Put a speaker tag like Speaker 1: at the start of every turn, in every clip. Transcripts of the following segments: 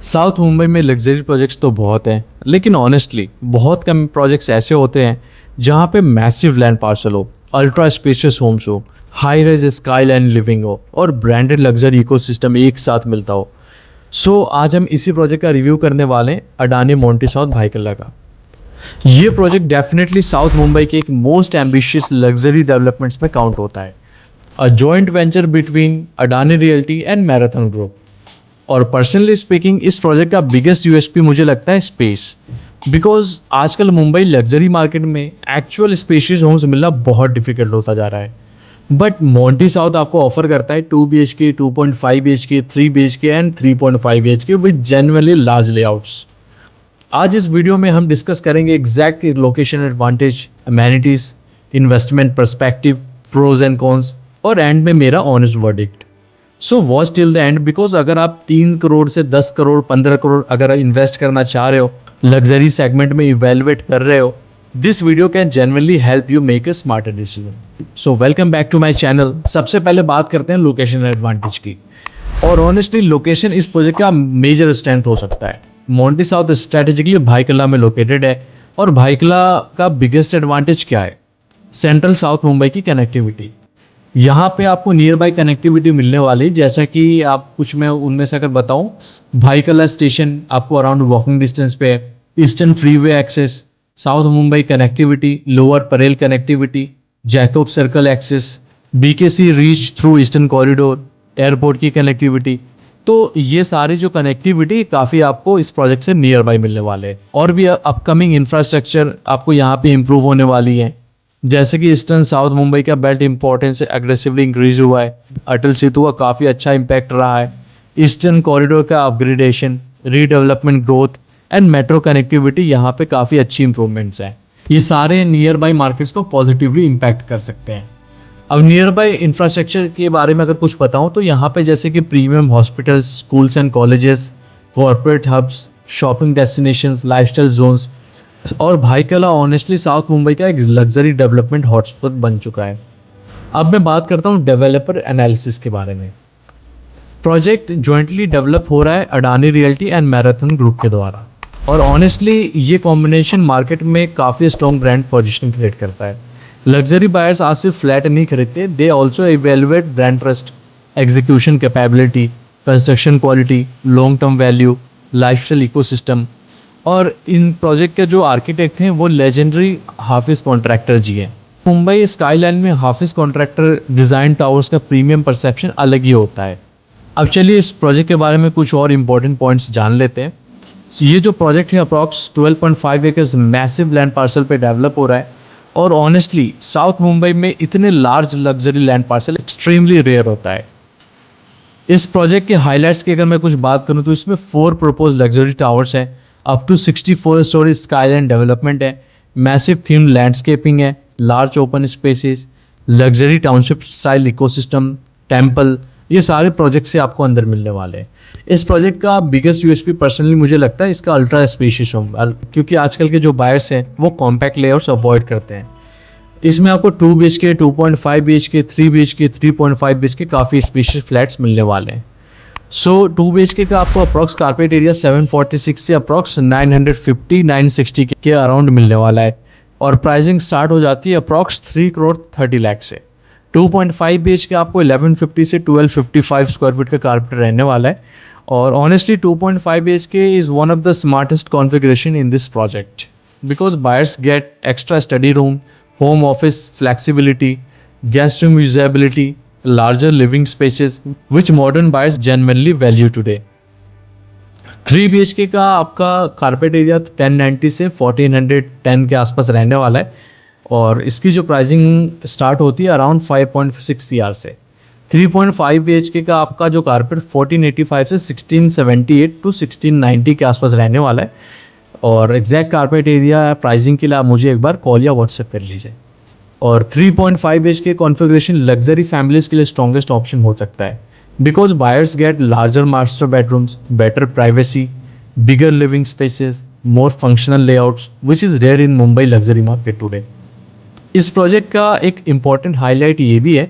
Speaker 1: South Mumbai में luxury projects तो बहुत हैं, लेकिन ऑनेस्टली बहुत कम प्रोजेक्ट्स ऐसे होते हैं जहाँ पे मैसिव लैंड पार्सल हो, अल्ट्रा स्पेशियस होम्स हो, high rise sky line living हो और ब्रांडेड लग्जरी इकोसिस्टम एक साथ मिलता हो। सो आज हम इसी प्रोजेक्ट का रिव्यू करने वाले हैं, अडानी मोंटी साउथ भाईकल्ला का। ये प्रोजेक्ट डेफिनेटली साउथ मुंबई के एक मोस्ट एम्बिशियस लग्जरी डेवलपमेंट्स में काउंट होता है। A joint venture between Adani realty and marathon group. और पर्सनली स्पीकिंग इस प्रोजेक्ट का बिगेस्ट यूएसपी मुझे लगता है स्पेस। बिकॉज आजकल मुंबई लग्जरी मार्केट में एक्चुअल स्पेशियस होम्स मिलना बहुत डिफिकल्ट होता जा रहा है। बट मोंटी साउथ आपको ऑफर करता है 2 BHK, 2.5 BHK, 3 BHK and 3.5 BHK with genuinely large layouts. आज इस वीडियो में हम डिस्कस करेंगे exact location advantage, amenities, investment perspective, pros and cons और एंड में मेरा honest verdict. So watch till the end, because अगर आप 3 करोड़ से 10 करोड़ 15 करोड़ अगर इन्वेस्ट करना चाह रहे हो, लग्जरी सेगमेंट में इवेलुएट कर रहे हो, this video can genuinely help you make a smarter decision. So welcome back to my channel. सबसे पहले बात करते हैं लोकेशन एडवांटेज की। और ऑनेस्टली लोकेशन इस प्रोजेक्ट का मेजर स्ट्रेंथ हो सकता है। मोंटी साउथ स्ट्रेटेजिकली भाईकल्ला में लोकेटेड है। और भाईकल्ला का बिगेस्ट एडवांटेज क्या है? सेंट्रल साउथ मुंबई की कनेक्टिविटी। यहाँ पे आपको नियर बाई कनेक्टिविटी मिलने वाली, जैसा कि आप कुछ मैं उनमें से अगर बताऊँ, भाईकल्ला स्टेशन आपको अराउंड वॉकिंग डिस्टेंस पे है, eastern freeway access, south Mumbai connectivity, lower Parel connectivity, Jacob circle access, BKC reach through eastern corridor, airport की कनेक्टिविटी। तो ये सारी जो कनेक्टिविटी काफ़ी आपको इस प्रोजेक्ट से नियर बाई मिलने वाले हैं। और भी अपकमिंग इंफ्रास्ट्रक्चर आपको यहाँ पे इम्प्रूव होने वाली है, जैसे कि ईस्टर्न साउथ मुंबई का बेल्ट इंपॉर्टेंस एग्रेसिवली इंक्रीज हुआ है, अटल सेतु का काफ़ी अच्छा इम्पैक्ट रहा है, ईस्टर्न कॉरिडोर का upgradation, redevelopment growth and metro connectivity यहाँ पे काफ़ी अच्छी इंप्रूवमेंट्स हैं। ये सारे नियर बाई मार्केट्स को पॉजिटिवली इम्पैक्ट कर सकते हैं। अब नियर बाई इंफ्रास्ट्रक्चर के बारे में अगर कुछ बताऊँ तो यहाँ पे जैसे कि premium hospitals, schools and colleges, corporate hubs, shopping destinations, lifestyle zones और भाईकल्ला ऑनेस्टली साउथ मुंबई का एक लग्जरी डेवलपमेंट हॉटस्पॉट बन चुका है। अब मैं बात करता हूँ डेवलपर एनालिसिस के बारे में। प्रोजेक्ट जॉइंटली डेवलप हो रहा है Adani realty and marathon group के द्वारा। और ऑनेस्टली ये कॉम्बिनेशन मार्केट में काफ़ी स्ट्रॉन्ग ब्रांड पोजीशनिंग क्रिएट करता है। लग्जरी बायर्स आज सिर्फ फ्लैट नहीं खरीदते, they also evaluate brand trust, execution capability, construction quality, long term value, lifestyle ecosystem. और इन प्रोजेक्ट के जो आर्किटेक्ट हैं वो लेजेंडरी हाफिज कॉन्ट्रैक्टर जी हैं। मुंबई स्काईलाइन में हाफिज कॉन्ट्रैक्टर डिज़ाइन टावर्स का प्रीमियम परसेप्शन अलग ही होता है। अब चलिए इस प्रोजेक्ट के बारे में कुछ और इम्पोर्टेंट पॉइंट्स जान लेते हैं। ये जो प्रोजेक्ट है approx 12.5 acres massive land parcel पे डेवलप हो रहा है। और ऑनेस्टली साउथ मुंबई में इतने large luxury land parcel extremely rare होता है। इस प्रोजेक्ट के हाईलाइट्स की अगर मैं कुछ बात करूं तो इसमें 4 प्रपोज लग्जरी टावर्स हैं, up to 64 storey skyline development है, मैसिव थीम्ड लैंडस्केपिंग है, large open spaces, luxury township style ecosystem, temple. ये सारे प्रोजेक्ट से आपको अंदर मिलने वाले हैं। इस प्रोजेक्ट का बिगेस्ट यूएसपी पर्सनली मुझे लगता है इसका अल्ट्रा स्पेशियस होम, क्योंकि आजकल के जो बायर्स हैं वो कॉम्पैक्ट लेआउट्स अवॉइड करते हैं। इसमें आपको 2 BHK, 2.5 BHK, 3 BHK, 3.5 BHK काफ़ी स्पेशियस फ्लैट्स मिलने वाले हैं। सो 2 BHK का आपको अप्रॉक्स कारपेट एरिया 746 से अप्रॉक्स 950 960 के अराउंड मिलने वाला है। और प्राइसिंग स्टार्ट हो जाती है अप्रॉक्स 3 करोड़ 30 लाख से। 2.5 BHK आपको 1150 से 1255 स्क्वायर फीट का कारपेट रहने वाला है। और honestly 2.5 BHK is one of the smartest configuration in this project, because buyers get extra study room, home office flexibility, guest room usability, larger living spaces, which modern buyers genuinely value today. 3 BHK का आपका carpet area 1090 से 1410 के आसपास रहने वाला है। और इसकी जो प्राइसिंग स्टार्ट होती है अराउंड 5.6 CR से। 3.5 BHK का आपका जो कारपेट 1485 से 1678 टू 1690 के आसपास रहने वाला है। और एग्जैक्ट कारपेट एरिया प्राइसिंग के लिए आप मुझे एक बार कॉल या व्हाट्सएप कर लीजिए। और 3.5 BHK कॉन्फ़िगरेशन लग्जरी फैमिलीज़ के लिए स्ट्रॉन्गेस्ट ऑप्शन हो सकता है, because buyers get larger master bedrooms, better privacy, bigger living spaces, more functional layouts, which is rare in Mumbai luxury market today. इस प्रोजेक्ट का एक इम्पॉर्टेंट हाईलाइट ये भी है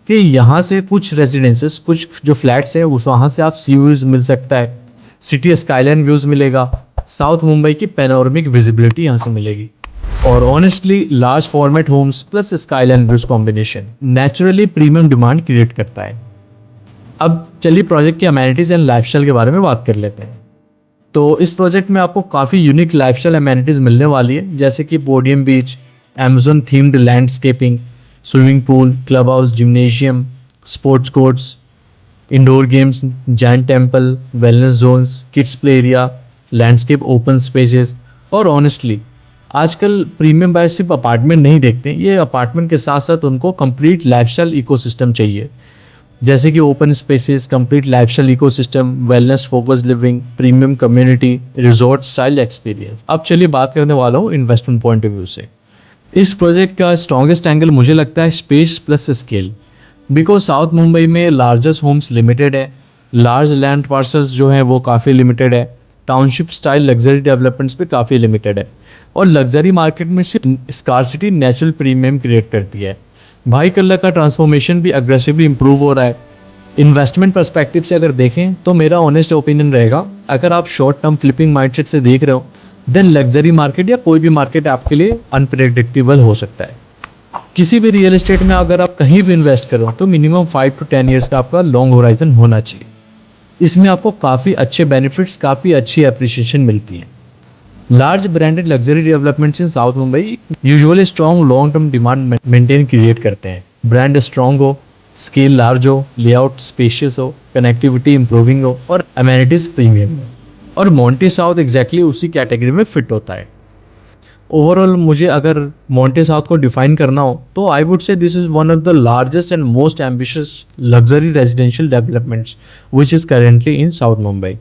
Speaker 1: कि यहाँ से कुछ रेजिडेंसेस, कुछ जो फ्लैट्स है उस वहाँ से आप सी व्यूज़ मिल सकता है। सिटी स्काईलाइन व्यूज़ मिलेगा, साउथ मुंबई की पैनोरमिक विजिबिलिटी यहाँ से मिलेगी। और honestly large format homes plus skyline views combination naturally premium demand create करता है। अब चलिए प्रोजेक्ट की अमेनिटीज एंड लाइफस्टाइल के बारे में बात कर लेते हैं। तो इस प्रोजेक्ट में आपको काफ़ी यूनिक लाइफस्टाइल अमेनिटीज मिलने वाली है, जैसे कि podium beach, Amazon themed landscaping, swimming pool, club house, gymnasium, sports courts, indoor games, Jain temple, wellness zones, kids play area, landscape open spaces. और ऑनेस्टली आजकल प्रीमियम बायर्स सिर्फ अपार्टमेंट नहीं देखते, ये अपार्टमेंट के साथ साथ उनको कंप्लीट लाइफस्टाइल इकोसिस्टम चाहिए, जैसे कि open spaces, complete lifestyle ecosystem, wellness focus living, premium community, resort style experience. अब चलिए बात करने वाला हूँ इन्वेस्टमेंट पॉइंट ऑफ व्यू से। इस प्रोजेक्ट का स्ट्रॉन्गेस्ट एंगल मुझे लगता है space plus scale, because south Mumbai में लार्जेस्ट होम्स लिमिटेड है, लार्ज लैंड पार्सल्स जो हैं वो काफ़ी लिमिटेड है, टाउनशिप स्टाइल लग्जरी डेवलपमेंट्स भी काफ़ी लिमिटेड है, और लग्जरी मार्केट में सिर्फ स्कार्सिटी नेचुरल प्रीमियम क्रिएट करती है। भाई कल्ला का ट्रांसफॉर्मेशन भी अग्रेसिवली इंप्रूव हो रहा है। इन्वेस्टमेंट पर्सपेक्टिव से अगर देखें तो मेरा ऑनेस्ट ओपिनियन रहेगा, अगर आप शॉर्ट टर्म फ्लिपिंग माइंडसेट से देख रहे हो देन लग्जरी मार्केट या कोई भी मार्केट आपके लिए अनप्रेडिक्टेबल हो सकता है। किसी भी रियल एस्टेट में अगर आप कहीं भी इन्वेस्ट करो तो मिनिमम 5 to 10 ईयर्स का आपका लॉन्ग होराइजन होना चाहिए। इसमें आपको काफ़ी अच्छे बेनिफिट्स, काफ़ी अच्छी अप्रिसिएशन मिलती है। Large branded luxury developments in south Mumbai usually strong long term demand maintain create करते हैं। ब्रांड स्ट्रॉन्ग हो, स्केल लार्ज हो, लेआउट स्पेशियस हो, कनेक्टिविटी इंप्रूविंग हो और अमेनिटीज प्रीमियम हो, और मोंटे साउथ एग्जैक्टली उसी कैटेगरी में फिट होता है। ओवरऑल मुझे अगर मोंटे साउथ को डिफाइन करना हो तो I would say this is one of the largest and most ambitious luxury residential developments which is currently in south Mumbai.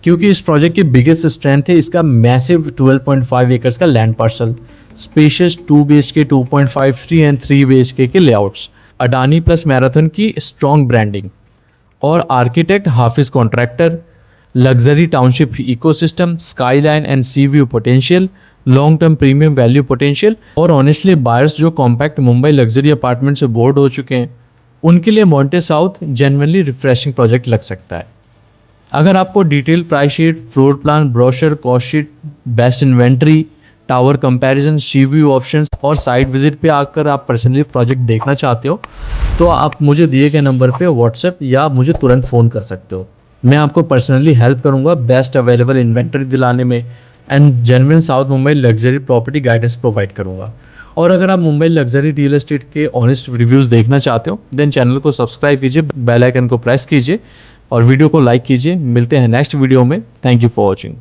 Speaker 1: क्योंकि इस प्रोजेक्ट की बिगेस्ट स्ट्रेंथ है इसका मैसिव 12.5 एकर्स का land parcel, spacious 2 BHK, 2.5, 3 and 3 BHK के layouts, Adani plus marathon की strong branding, और architect Hafiz contractor, luxury township ecosystem, skyline and C view potential, long term premium value potential. और honestly buyers जो compact Mumbai luxury apartment से board हो चुके हैं उनके लिए Monte south genuinely refreshing project लग सकता है। अगर आपको detail price sheet, floor plan, brochure, cost sheet, best inventory, tower comparison, सी व्यू ऑप्शंस और साइट विजिट पे आकर आप पर्सनली प्रोजेक्ट देखना चाहते हो तो आप मुझे दिए गए नंबर पे व्हाट्सएप या मुझे तुरंत फ़ोन कर सकते हो। मैं आपको पर्सनली हेल्प करूंगा बेस्ट अवेलेबल इन्वेंटरी दिलाने में and genuine south Mumbai luxury property guidance provide करूंगा। और अगर आप मुंबई लग्जरी रियल एस्टेट के ऑनेस्ट रिव्यूज़ देखना चाहते हो देन चैनल को सब्सक्राइब कीजिए, बेल आइकन को प्रेस कीजिए और वीडियो को लाइक कीजिए। मिलते हैं नेक्स्ट वीडियो में। Thank you for watching.